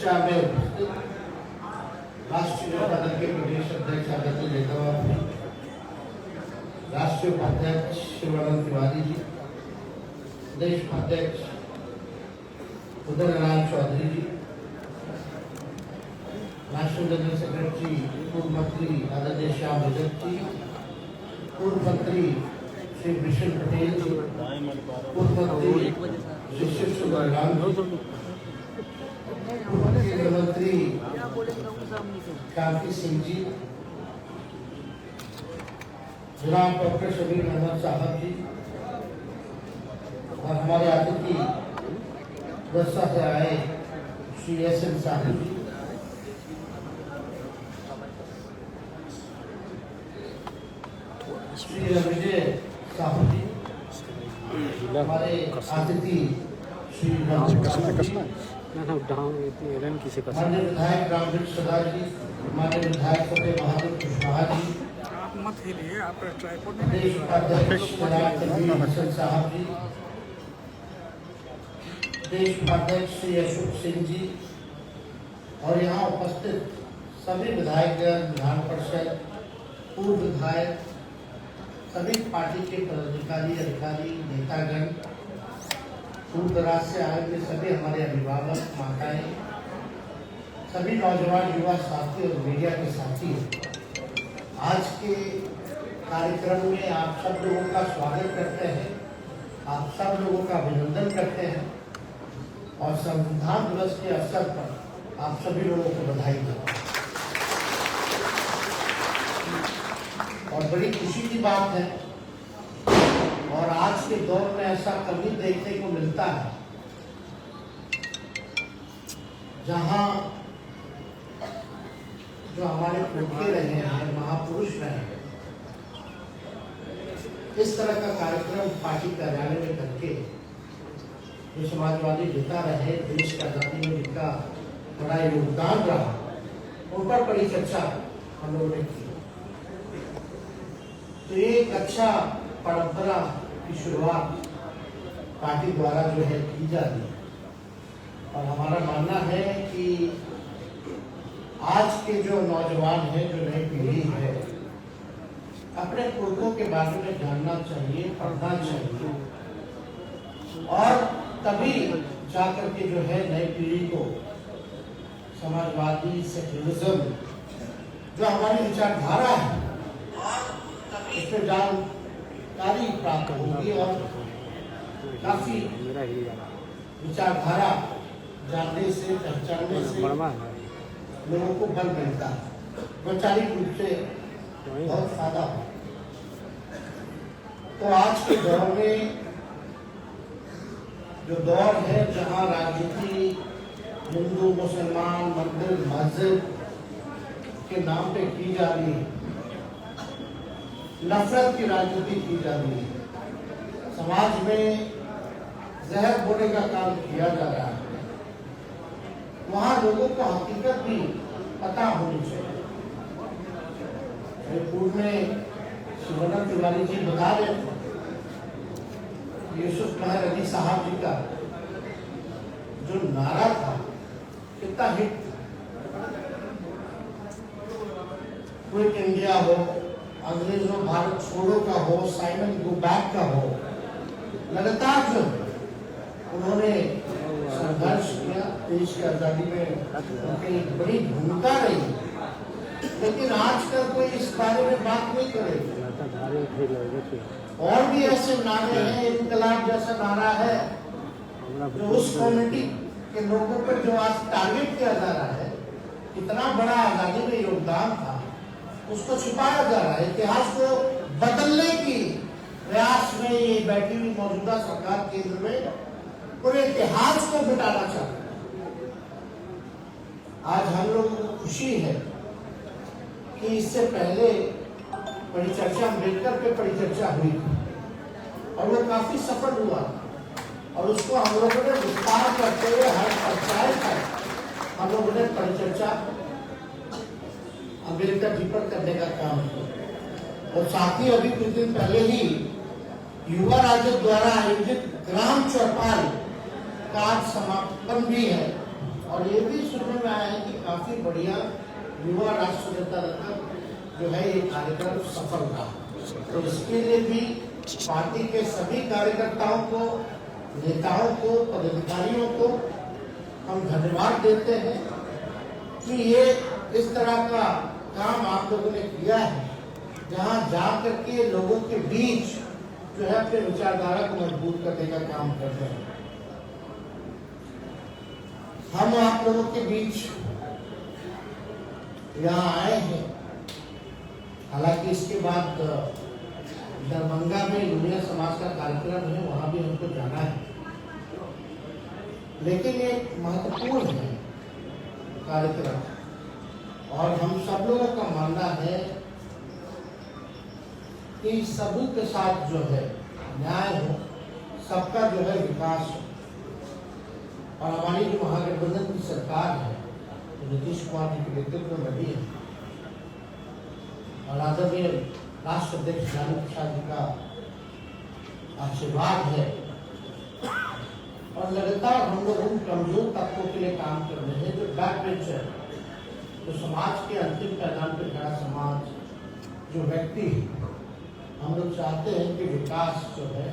अध्यक्षता में उपस्थित राष्ट्रीय जनता दल के प्रदेश अध्यक्ष आदरणीय नेता बाबू, राष्ट्रीय उपाध्यक्ष शिवानंद तिवारी जी, प्रदेश अध्यक्ष उदय नारायण चौधरी जी, नेशनल जनरल सेक्रेटरी पूर्व मंत्री आदरणीय श्याम रजक जी, पूर्व मंत्री श्री विशन पटेल जी, पूर्व मंत्री श्री शिव सुंदर राम जी, पूर्व मंत्री कांति सिंह जी, जनाब डॉक्टर शबीर अहमद साहब जी और हमारे अतिथि वर्षा से आए श्री एस.एन. साहू जी, श्री विजय साहू जी, हमारे अतिथि श्री माननीय विधायक रामवृक्ष सदा जी, माननीय विधायक फतेह बहादुर कुशवाहा जी, प्रदेश उपाध्यक्ष जनाब तनवीर हसन साहब जी, प्रदेश उपाध्यक्ष श्री अशोक सिंह जी और यहाँ उपस्थित सभी विधायकगण, विधान परिषद, पूर्व विधायक, सभी पार्टी के पदाधिकारी, अधिकारी, नेतागण, दूर दराज से आए हुए सभी हमारे अभिभावक, माताएं, सभी नौजवान युवा साथी और मीडिया के साथी, आज के कार्यक्रम में आप सब लोगों का स्वागत करते हैं, आप सब लोगों का अभिनंदन करते हैं और संविधान दिवस के अवसर पर आप सभी लोगों को बधाई देते हैं। और बड़ी खुशी की बात है और आज के दौर में ऐसा कभी देखने को मिलता है जहां जो हमारे पुरखे रहे हैं, महापुरुष रहे हैं, इस तरह का कार्यक्रम पार्टी कार्यालय में करके जो समाजवादी नेता रहे, देश की आजादी में जिनका बड़ा योगदान रहा, उन पर बड़ी चर्चा हम लोगों ने की। तो एक अच्छा परंपरा की शुरुआत पार्टी द्वारा जो है की जा रही है और हमारा मानना है कि आज के जो नौजवान हैं, जो नई पीढ़ी है, अपने पुरखों के बारे में जानना चाहिए, पढ़ना चाहिए और तभी जाकर के जो है नई पीढ़ी को समाजवादी, सेक्युलरिज्म जो हमारी विचारधारा है इसमें जानकारी प्राप्त होगी और काफी विचारधारा जानने से, पहचानने से लोगों को बल मिलता है, वैचारिक रूप से बहुत फायदा हो। तो आज के दौर में जो दौर है जहां राजनीति हिंदू, मुसलमान, मंदिर, मस्जिद के नाम पे की जा रही है, नफरत की राजनीति की जा रही है, समाज में जहर बोने का काम किया जा रहा है, वहां लोगों को हकीकत भी पता होनी चाहिए। पूर्व में शिवानंद तिवारी जी बता रहे थे यूसुफ मेहर अली साहब जी का जो नारा था कितना हिट, क्विट इंडिया हो, अंग्रेजों भारत छोड़ो का हो, साइमन गो बैक का हो, लगातार जो उन्होंने संघर्ष किया, देश की आजादी में उनकी बड़ी भूमिका रही, लेकिन आजकल कोई इस बारे में बात नहीं करेगा। और भी ऐसे नारे हैं, इनकलाब जैसा नारा है जो उस कम्युनिटी के लोगों पर जो आज टारगेट किया जा रहा है, इतना बड़ा आजादी में योगदान था, उसको छुपाया जा रहा है। इतिहास को बदलने की प्रयास में ये बैठी हुई मौजूदा सरकार केंद्र में पूरे इतिहास को मिटाना चाहते हैं। आज हम लोगों को खुशी है कि इससे पहले परिचर्चा अम्बेडकर पे परिचर्चा हुई और वो काफी सफल हुआ और उसको हम लोगों ने विस्तार करते हुए हर पंचायत तक हम लोगों ने परिचर्चा अम्बेडकर जी पर करने का काम किया। और साथ ही अभी कुछ दिन पहले ही युवा राजद द्वारा आयोजित ग्राम चौपाल का समापन भी है और ये भी सुनने में आया है कि काफी बढ़िया युवा राष्ट्र नेता रत्न जो है ये कार्यक्रम सफल रहा। तो इसके लिए भी पार्टी के सभी कार्यकर्ताओं को, नेताओं को, पदाधिकारियों को हम धन्यवाद देते हैं कि ये इस तरह का काम आप लोगों ने किया है, जहां जा करके लोगों के बीच जो है अपने विचारधारा को मजबूत करने का काम कर रहे हैं। हम आप लोगों के बीच यहाँ आए हैं, हालांकि इसके बाद दरभंगा में यूनियन समाज का कार्यक्रम है, वहां भी हमको जाना है, लेकिन एक महत्वपूर्ण है कार्यक्रम और हम सब लोगों का मानना है कि सभी के साथ जो है न्याय हो, सबका जो है विकास हो। और हमारी जो महागठबंधन की सरकार है, तो नीतीश कुमार जी के नेतृत्व में बनी है और आदरणीय राष्ट्र अध्यक्ष लालू प्रसाद जी का आशीर्वाद है और लगातार हम लोग उन कमजोर तत्वों के लिए काम कर रहे हैं जो बैक बेंचर, जो समाज के अंतिम पैदान पर खड़ा समाज, जो व्यक्ति, हम लोग चाहते हैं कि विकास जो है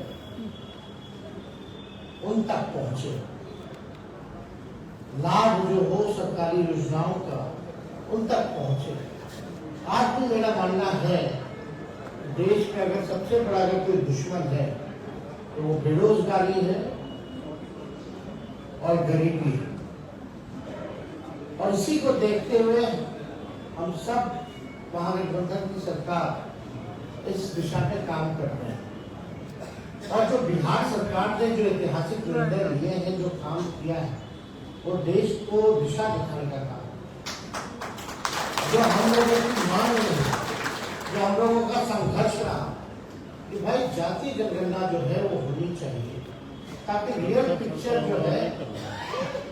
उन तक पहुंचे, लाभ जो हो सरकारी योजनाओं का उन तक पहुंचे। आज भी मेरा मानना है देश का अगर सबसे बड़ा अगर कोई दुश्मन है तो वो बेरोजगारी है और गरीबी है। और इसी को देखते हुए हम सब महागठबंधन की सरकार इस दिशा में काम कर रहे हैं। और जो बिहार सरकार ने जो ऐतिहासिक निर्णय लिए हैं, जो काम किया है, वो देश को दिशा दिखाने का काम, जो हम लोगों की मांग है, जो हम लोगों का संघर्ष रहा कि भाई जाति जनगणना जो है वो होनी चाहिए, ताकि रियल पिक्चर जो है,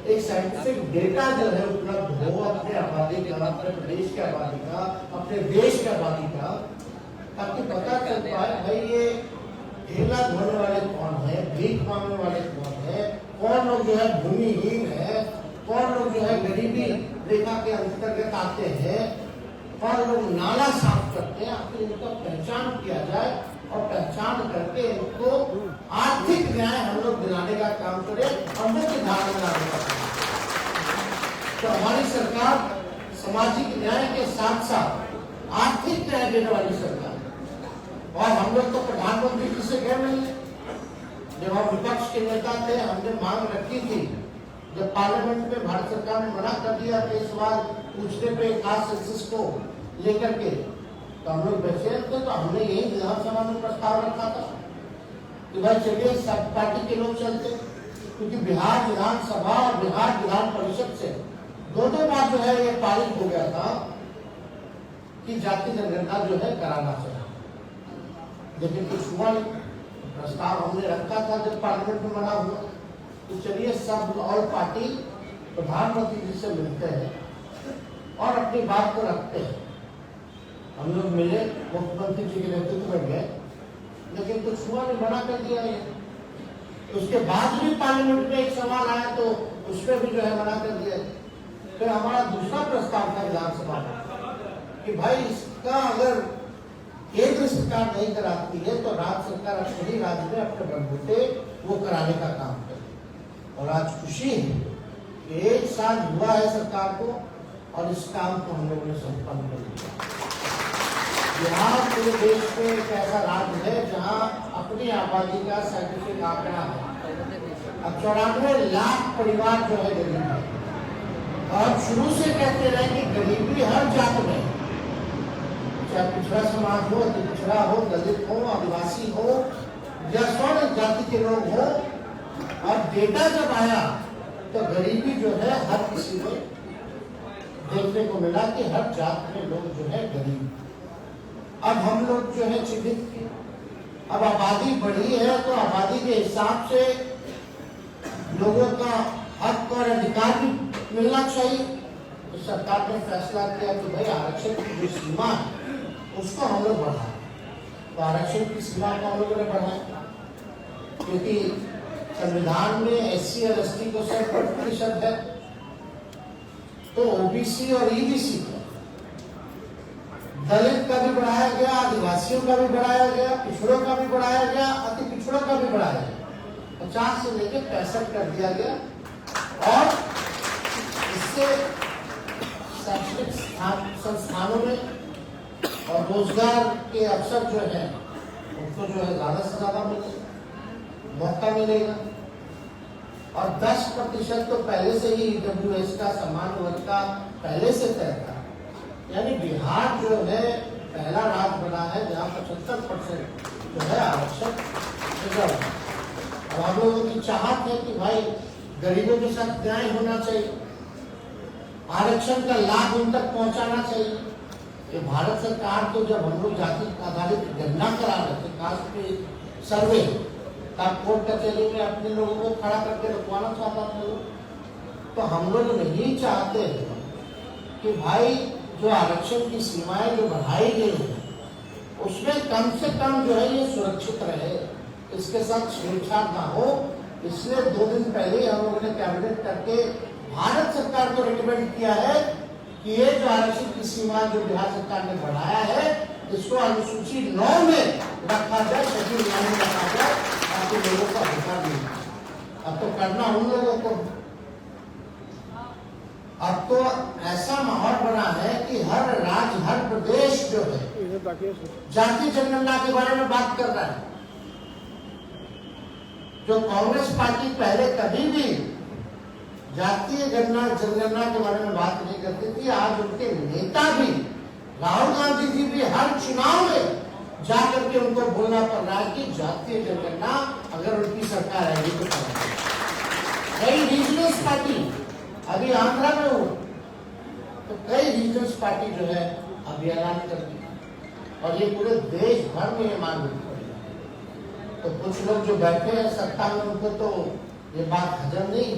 एक साइंटिफिक डेटा जो है उपलब्ध हो अपने आबादी का, अपने प्रदेश की आबादी का, अपने देश की आबादी का, ताकि पता चल पाए भाई ये ढेला धोने वाले कौन है, भीख मांगने वाले कौन है, कौन लोग जो है भूमिहीन है, कौन लोग जो है गरीबी रेखा के अंतर्गत आते हैं, कौन लोग नाला साफ करते हैं, आखिर इनका पहचान किया जाए और पहचान करके इनको आर्थिक न्याय हम लोग दिलाने का काम करें और मुख्य धारा में लाने का काम। तो हमारी सरकार सामाजिक न्याय के साथ साथ आर्थिक न्याय देने वाली सरकार, और हम लोग तो प्रधानमंत्री जी से कह नहीं है। जब हम विपक्ष के नेता थे, हमने मांग रखी थी, जब पार्लियामेंट में भारत सरकार ने मना कर दिया कि सवाल पूछने पे खास सेंसस को लेकर के, तो हम लोग बेचैन थे, तो हमने यही विधानसभा में प्रस्ताव रखा था कि भाई चलिए सब पार्टी के लोग चलते, क्योंकि बिहार विधानसभा और बिहार विधान परिषद से दोनों बार जो है ये पारित हो गया था कि जाति जनगणना जो है कराना चाहिए, लेकिन कुछ हुआ नहीं। प्रस्ताव हमने रखा था जब पार्लियामेंट में मना हुआ, तो चलिए सब और पार्टी प्रधानमंत्री जी से मिलते हैं और अपनी बात को रखते हैं। हम लोग मिले, मुख्यमंत्री जी के नेतृत्व में गए, लेकिन कुछ हुआ नहीं, मना कर दिया है। तो उसके बाद भी पार्लियामेंट में एक सवाल आया तो उस पर भी जो है मना कर दिया। फिर हमारा दूसरा प्रस्ताव था विधानसभा में कि भाई इसका अगर केंद्र सरकार नहीं कराती है तो राज्य सरकार अपने ही राज्य में अपने बलबूते वो कराने का काम करे। और आज खुशी है कि 1 साल हुआ है सरकार को और इस काम को हम लोगों ने संपन्न कर दिया। बिहार पूरे देश में एक ऐसा राज्य है जहां अपनी आबादी का साइंटिफिक आंकड़ा है, अब 94 लाख परिवार जो है गरीब है। और शुरू से कहते रहे कि गरीबी हर जात में, चाहे पिछड़ा समाज हो, पिछड़ा हो, दलित हो, आदिवासी हो या स्वर्ण जाति के लोग हो, और डेटा जब आया तो गरीबी जो है हर किसी में देखने को मिला कि हर जात में लोग जो है गरीब। अब हम लोग जो है चिन्हित किए, अब आबादी बढ़ी है तो आबादी के हिसाब से लोगों का हक और अधिकार भी मिलना चाहिए। तो सरकार ने फैसला किया कि भाई आरक्षण की जो सीमा है उसको हम लोग बढ़ाएं। तो आरक्षण की सीमा को हम लोगों ने बढ़ाया, क्योंकि संविधान में SC और ST को 100% है तो ओबीसी और ईबीसी का, दलित का भी बढ़ाया गया, आदिवासियों का भी बढ़ाया गया, पिछड़ों का भी बढ़ाया गया, अति पिछड़ों का भी बढ़ाया गया। 50 से लेकर 65 कर दिया गया। और इससे शैक्षणिक संस्थानों में और रोजगार के अवसर जो है उनको जो है ज्यादा से ज्यादा मौका मिलेगा। और 10% तो पहले से ही ईडब्ल्यूएस का समान वर्ग का पहले से तय था। यानी बिहार जो है पहला राज्य बना है जहाँ 75% जो है आरक्षण रिजर्व। और हम लोगों की चाहत है कि भाई गरीबों के साथ न्याय होना चाहिए, आरक्षण का लाभ उन तक पहुंचाना चाहिए। ये भारत सरकार को जब हम लोग जाति आधारित गणना करा रहे थे, कास्ट के सर्वे का, कोर्ट कचहरी में अपने लोगों को खड़ा करके रुकवाना चाहता था लोग, तो हम लोग नहीं चाहते कि भाई जो आरक्षण की सीमाएं जो बढ़ाई गई है उसमें कम से कम जो है ये सुरक्षित रहे, इसके साथ छेड़छाड़ ना हो। इसलिए 2 दिन पहले हम लोगों ने कैबिनेट करके भारत सरकार को रिकमेंड किया है कि ये जो आरक्षण की सीमा जो बिहार सरकार ने बढ़ाया है इसको अनुसूची 9 में रखा जाए, शेड्यूल 9 में रखा जाए, ताकि लोगों का अधिकार मिले। अब तो करना उन लोगों को, अब तो ऐसा माहौल बना है कि हर राज्य, हर प्रदेश जो है जातीय जनगणना के बारे में बात कर रहा है। जो कांग्रेस पार्टी पहले कभी भी जातीय जनगणना के बारे में बात नहीं करती थी, आज उनके नेता भी, राहुल गांधी जी भी हर चुनाव में जाकर के उनको बोलना पड़ रहा है कि जातीय जनगणना अगर उनकी सरकार आएगी तो कराएगी। कई रीजनल पार्टी, अभी आंध्रा में हो तो कई रीजनल पार्टी जो है अभी ऐलान कर दी और ये पूरे देश भर में ये मांग उठी। तो कुछ लोग जो बैठे हैं सत्ता में उनको तो ये बात हजम नहीं।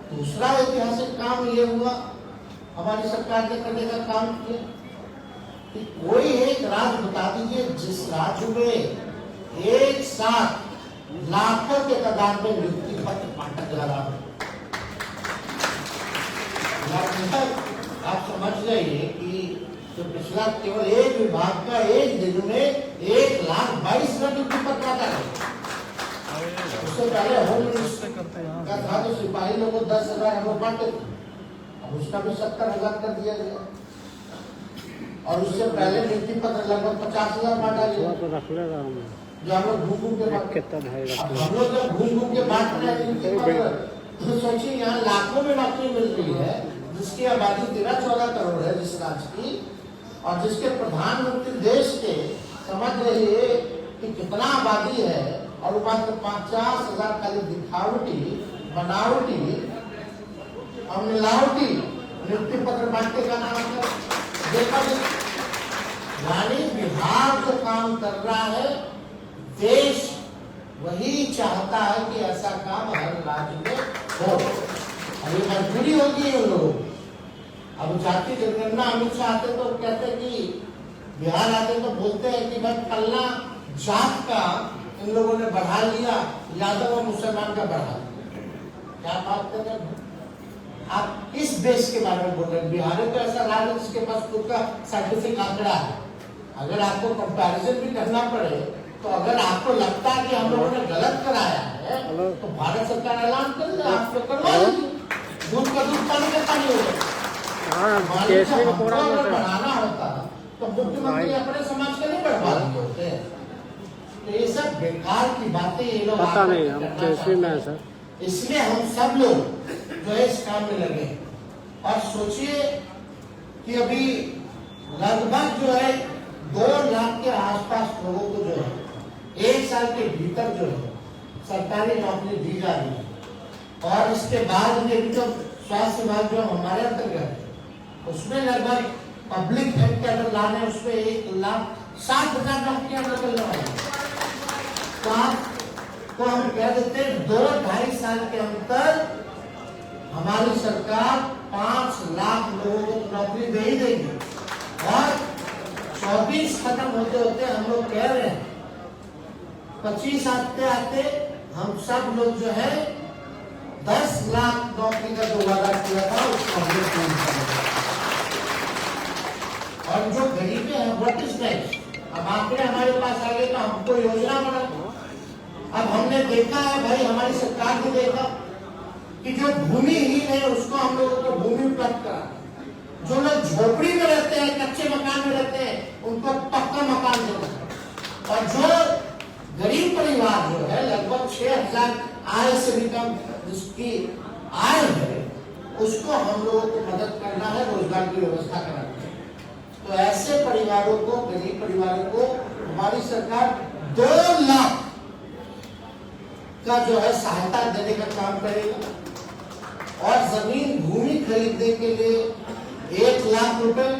दूसरा ऐतिहासिक काम ये हुआ हमारी सरकार ने करने का काम किया कि कोई एक राज्य बता दीजिए जिस राज्य में एक साथ लाखों के तादाद में नियुक्ति पत्र बांटा जा रहा है। आप समझ जाइए कि जो पिछला केवल एक विभाग का एक दिन में 1,22,000 नियुक्ति पत्र आता है। उससे पहले होम मिनिस्टर का था तो सिपाही लोगों को 10,000 हम लोग बांटे थे, अब उसका भी 70,000 कर दिया गया। और उससे पहले नियुक्ति पत्र लगभग 50,000 बांटा गया, जो हम लोग घूम घूम के बांटे। हम लोग जब घूम घूम के बांट रहे हैं नियुक्ति पत्र तो सोचिए यहाँ लाखों में नौकरी मिल रही है, जिसकी आबादी 13-14 करोड़ है जिस राज्य की, और जिसके प्रधानमंत्री देश के समझ रहिए कि कितना आबादी है, और वो मात्र 50,000 खाली दिखावटी, बनावटी और मिलावटी नियुक्ति पत्र बांटने का नाम है। देखा यानी बिहार जो काम कर रहा है देश वही चाहता है कि ऐसा काम हर राज्य में हो। अभी मजबूरी होगी उन लोगों को। अब जातीय जनगणना अमित शाह आते तो कहते कि बिहार आते तो बोलते हैं कि भाई फलना जात का इन लोगों ने बढ़ा लिया, यादव और मुसलमान का बढ़ा लिया। क्या बात कर रहे हैं आप? किस देश के बारे में बोल रहे हैं? बिहार तो ऐसा राज्य है जिसके पास खुद का साइंटिफिक आंकड़ा है। अगर आपको कंपैरिजन भी करना पड़े तो अगर आपको लगता है कि हम लोगों ने गलत कराया है तो भारत सरकार ऐलान कर दे, आप लोग करवा लीजिए। दूध का दूध पानी का पानी हो जाए। अगर बढ़ाना होता तो मुख्यमंत्री अपने समाज के नहीं बढ़वा रहे होते। तो ये सब बेकार की बातें ये लोग पता नहीं हम कैसे में सर। इसलिए हम सब लोग जो है इस काम में लगे। और सोचिए कि अभी लगभग जो है 2 लाख के आसपास लोगों को जो है 1 साल के भीतर जो है सरकारी नौकरी दी जा रही है। और इसके बाद में भी जो स्वास्थ्य विभाग जो हमारे अंतर्गत है उसमें लगभग पब्लिक हेल्थ केयर लाने उसमें 1,60,000 नौकरियां निकलने वाली। तो हम कह देते हैं 2-2.5 साल के अंतर हमारी सरकार 5 लाख लोगों को नौकरी दे ही देगी। और 24 खत्म होते होते हम लोग कह रहे हैं 25 आते आते हम सब लोग जो है 10 लाख नौकरी का जो वादा किया था उसको अब आंकड़े हमारे पास आ गए तो हमको योजना बना। अब हमने देखा है भाई, हमारी सरकार ने देखा कि जो भूमिहीन है उसको हम लोगों को भूमि उपलब्ध करा, जो लोग झोपड़ी में रहते हैं, कच्चे मकान में रहते हैं, उनको पक्का मकान देना, और जो गरीब परिवार जो है लगभग 6,000 आय से भी कम जिसकी आय है, उसको हम लोगों को मदद करना है, रोजगार की व्यवस्था करानी है। तो ऐसे परिवारों को, गरीब परिवारों को हमारी सरकार 2 लाख का जो है सहायता देने का काम करेगा, और जमीन भूमि खरीदने के लिए 1 लाख रुपए,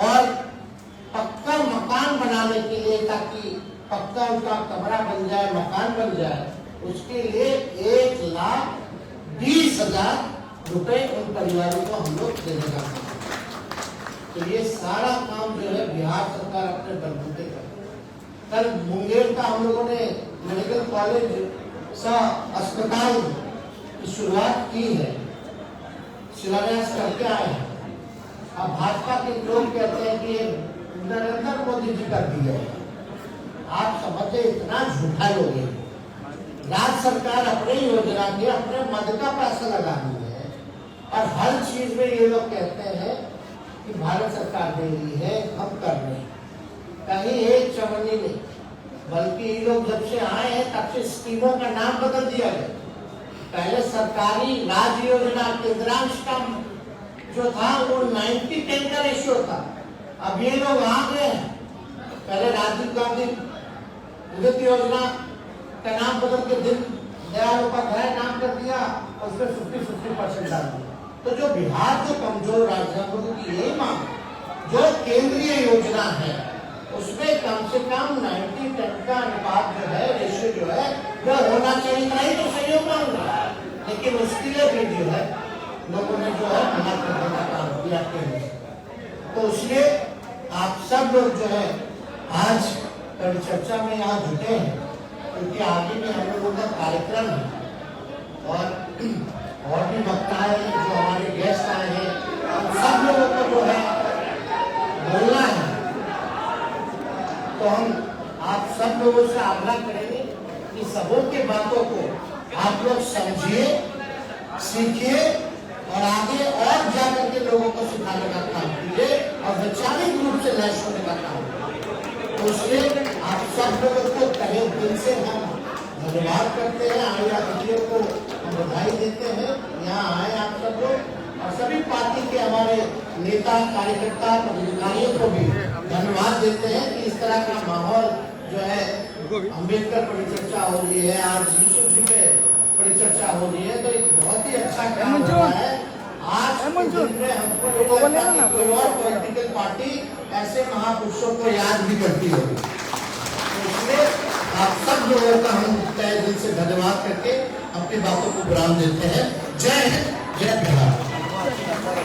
और पक्का मकान बनाने के लिए ताकि पक्का उनका कमरा बन जाए, मकान बन जाए, उसके लिए 1,20,000 रुपए उन परिवारों को हम लोग देने का काम। तो ये सारा काम जो है बिहार सरकार अपने बलबूते कर। कल मुंगेर का हम लोगों ने मेडिकल कॉलेज सा अस्पताल की शुरुआत की है, शिलान्यास करके आए हैं। अब भाजपा के लोग कहते हैं कि नरेंद्र मोदी जी कर दिया है। आप समझे इतना झूठा लोग है। राज्य सरकार अपने योजना के अपने मद का पैसा लगा रही है, और हर चीज में ये लोग कहते हैं कि भारत सरकार दे रही है, हम कर रहे हैं। कहीं एक चवन्नी नहीं, बल्कि ये लोग जब से आए हैं तब से स्कीमों का नाम बदल दिया गया। पहले सरकारी राज्य योजना केंद्रांश का जो था वो 90-10 का रेशियो था। अब ये लोग आ गए हैं, पहले राजीव गांधी उदित योजना का नाम बदल के दीन दयाल उपाध्याय नाम कर दिया, और उसमें 50-50% डाल दिया। तो जो बिहार जो कमजोर राज्य है उनकी यही मांग, जो केंद्रीय योजना है उसमें कम से कम 90-10 का अनुपात जो है, रेशियो जो है वो होना चाहिए, नहीं तो सहयोग मांगा। लेकिन उसके लिए भी जो है लोगों ने जो है मना करने का काम किया केंद्र। तो इसलिए आप सब लोग जो है आज परिचर्चा में यहाँ जुटे हैं, क्योंकि आगे में हम लोगों का कार्यक्रम है, और भी वक्ता है जो हमारे गेस्ट आए हैं, सब लोगों को जो है बोलना है। तो हम आप सब लोगों से आग्रह करेंगे कि सबों के बातों को आप लोग समझिए, सीखिए, और आगे और जाकर के लोगों को सिखाने का काम कीजिए, और वैचारिक रूप से लैस होने का काम कीजिए। तो इसलिए आप सब लोगों को तहे दिल से हम धन्यवाद करते हैं, आए अतिथियों को हम बधाई देते हैं। यहाँ आए आप सब लोग, और सभी पार्टी के हमारे नेता, कार्यकर्ता, पदाधिकारियों को भी धन्यवाद देते हैं कि इस तरह का माहौल जो है, अम्बेडकर परिचर्चा हो रही है, आज यूसुफ जी पे परिचर्चा हो रही है, तो एक बहुत ही अच्छा काम हो रहा है। आज के दिन में हमको कोई और पॉलिटिकल पार्टी ऐसे महापुरुषों को याद भी करती होगी। तो इसलिए आप सब लोगों का हम तहे दिल से धन्यवाद करके अपनी बातों को विराम देते हैं। जय हिंद, जय बिहार।